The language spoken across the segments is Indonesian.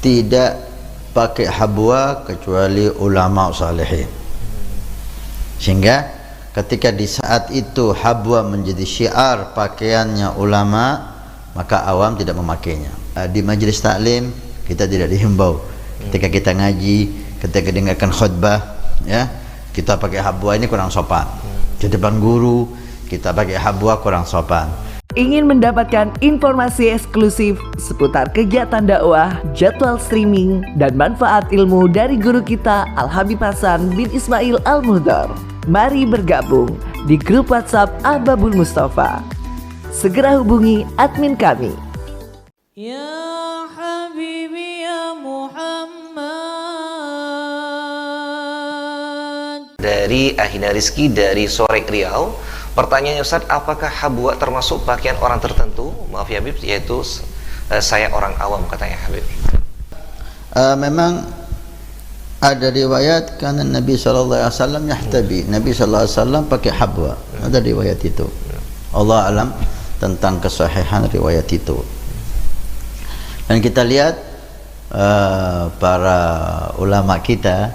tidak pakai habwa kecuali ulama salihin. Sehingga ketika di saat itu habwa menjadi syiar pakaiannya ulama, maka awam tidak memakainya. Di majelis taklim kita tidak dihimbau ketika kita ngaji, ketika dengarkan khutbah, ya, kita pakai habwa, ini kurang sopan. Di depan guru kita pakai habwa kurang sopan. Ingin mendapatkan informasi eksklusif seputar kegiatan dakwah, jadwal streaming, dan manfaat ilmu dari guru kita Al-Habib Hasan bin Ismail Al-Muhdar? Mari bergabung di grup WhatsApp Ahbabul Mustafa. Segera hubungi admin kami. Ya Habibi ya Muhammad. Dari Ahina Rizki dari Sorek Riau. Pertanyaannya Ustaz, apakah habwa termasuk pakaian orang tertentu? Maaf ya Habib, yaitu saya orang awam katanya Habib. Memang ada riwayat karena Nabi SAW yahtabi, Nabi SAW pakai habwa. Ada riwayat itu. Allah alam tentang kesahihan riwayat itu. Dan kita lihat para ulama kita,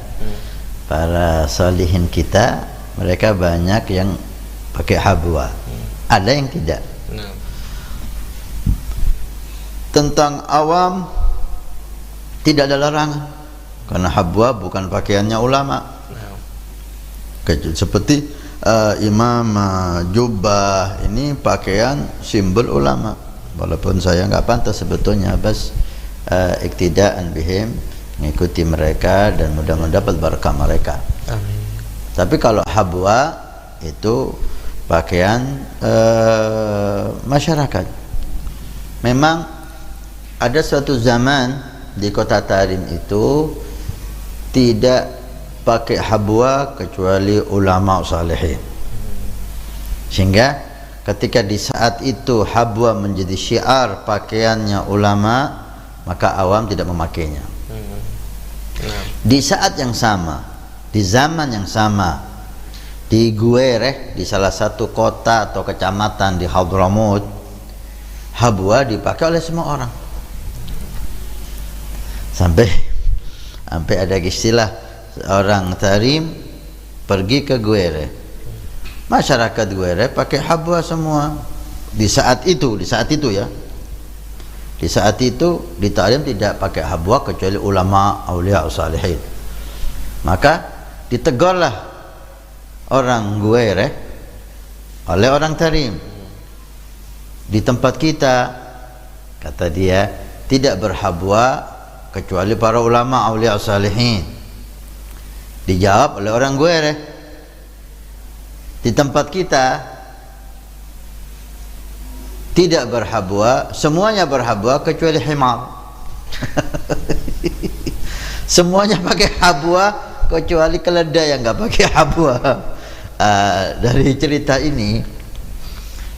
para salihin kita, mereka banyak yang pakai habwa, ada yang tidak. Tentang awam tidak ada larangan, karena habwa bukan pakaiannya ulama. Seperti imam jubah ini pakaian simbol ulama, walaupun saya nggak pantas sebetulnya, bas iktidaan bihim, mengikuti mereka dan mudah-mudahan dapat barakah mereka. Amin. Tapi kalau habwa itu pakaian masyarakat. Memang ada suatu zaman di kota Tarim itu tidak pakai habwa kecuali ulama salihin. Sehingga ketika di saat itu habwa menjadi syiar pakaiannya ulama, maka awam tidak memakainya. Di saat yang sama, di zaman yang sama, di Guereh, di salah satu kota atau kecamatan di Hadramut, habwa dipakai oleh semua orang. Sampai ada istilah orang Tarim pergi ke Guereh, masyarakat Guereh pakai habwa semua. Di saat itu ya, di saat itu di Tarim tidak pakai habwa kecuali ulama aulia salihin. Maka ditegurlah orang Guereh oleh orang Tarim. Di tempat kita, kata dia, tidak berhabwa kecuali para ulama aulia salihin. Dijawab oleh orang Guereh, di tempat kita tidak berhabwa, semuanya berhabwa kecuali himar. Semuanya pakai habwa kecuali keledai yang nggak pakai habwa. Dari cerita ini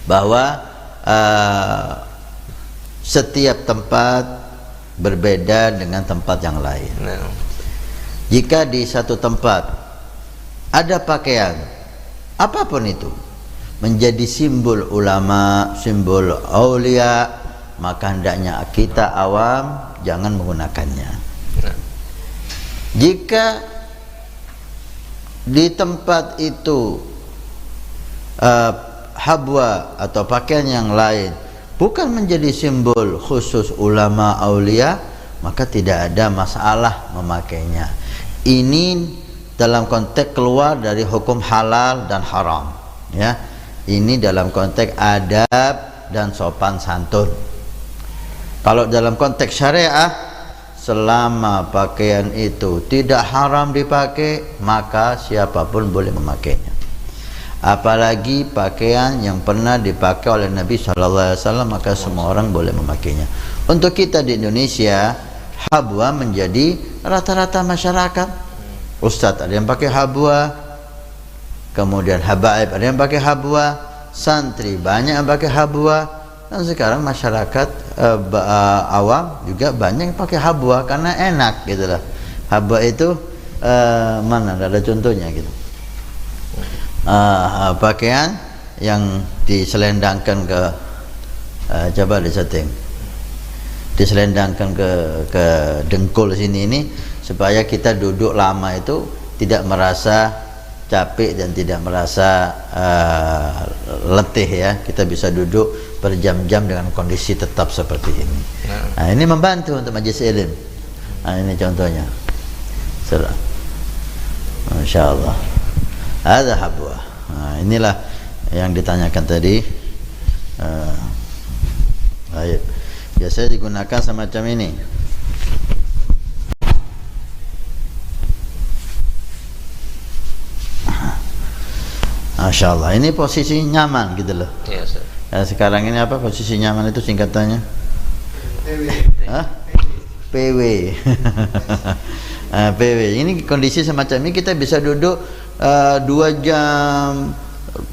bahwa setiap tempat berbeda dengan tempat yang lain. Jika di satu tempat ada pakaian apapun itu menjadi simbol ulama, simbol aulia, maka hendaknya kita awam jangan menggunakannya. Jika di tempat itu habwa atau pakaian yang lain bukan menjadi simbol khusus ulama aulia, maka tidak ada masalah memakainya. Ini dalam konteks keluar dari hukum halal dan haram, ya. Ini dalam konteks adab dan sopan santun. Kalau dalam konteks syariah, selama pakaian itu tidak haram dipakai, maka siapapun boleh memakainya. Apalagi pakaian yang pernah dipakai oleh Nabi SAW, maka semua orang boleh memakainya. Untuk kita di Indonesia, habwa menjadi rata-rata masyarakat. Ustadz ada yang pakai habwa, kemudian habaib ada yang pakai habwa, santri banyak yang pakai habwa, dan sekarang masyarakat awam juga banyak yang pakai habwa karena enak gitu lah. Habwa itu mana ada contohnya gitu, pakaian yang diselendangkan ke coba disetting diselendangkan ke dengkul sini ini, supaya kita duduk lama itu tidak merasa capek dan tidak merasa letih ya. Kita bisa duduk berjam-jam dengan kondisi tetap seperti ini. Nah, ini membantu untuk majlis ilmu. Nah, ini contohnya. Masya Allah. Ada habwa. Nah, inilah yang ditanyakan tadi. Biasanya digunakan semacam ini. Masya Allah, ini posisi nyaman gitu loh. Iya, Ustaz. Ya, sekarang ini apa posisi nyaman itu singkatannya? PW. Hah? PW. PW. Ini kondisi semacam ini kita bisa duduk 2 jam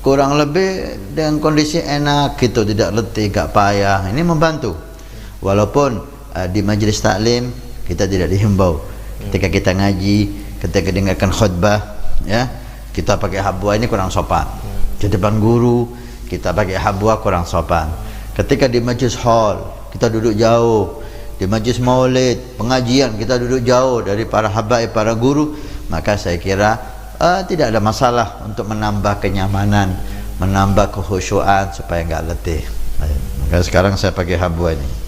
kurang lebih dengan kondisi enak gitu, tidak letih, gak payah. Ini membantu. Walaupun di majelis taklim kita tidak dihimbau ketika kita ngaji, ketika dengarkan khutbah ya, kita pakai habwa ini kurang sopan. Di depan guru kita pakai habwa kurang sopan. Ketika di majlis hall kita duduk jauh, di majlis maulid, pengajian kita duduk jauh dari para habaib, para guru, maka saya kira tidak ada masalah untuk menambah kenyamanan, menambah kekhusyuan supaya enggak letih. Maka sekarang saya pakai habwa ini.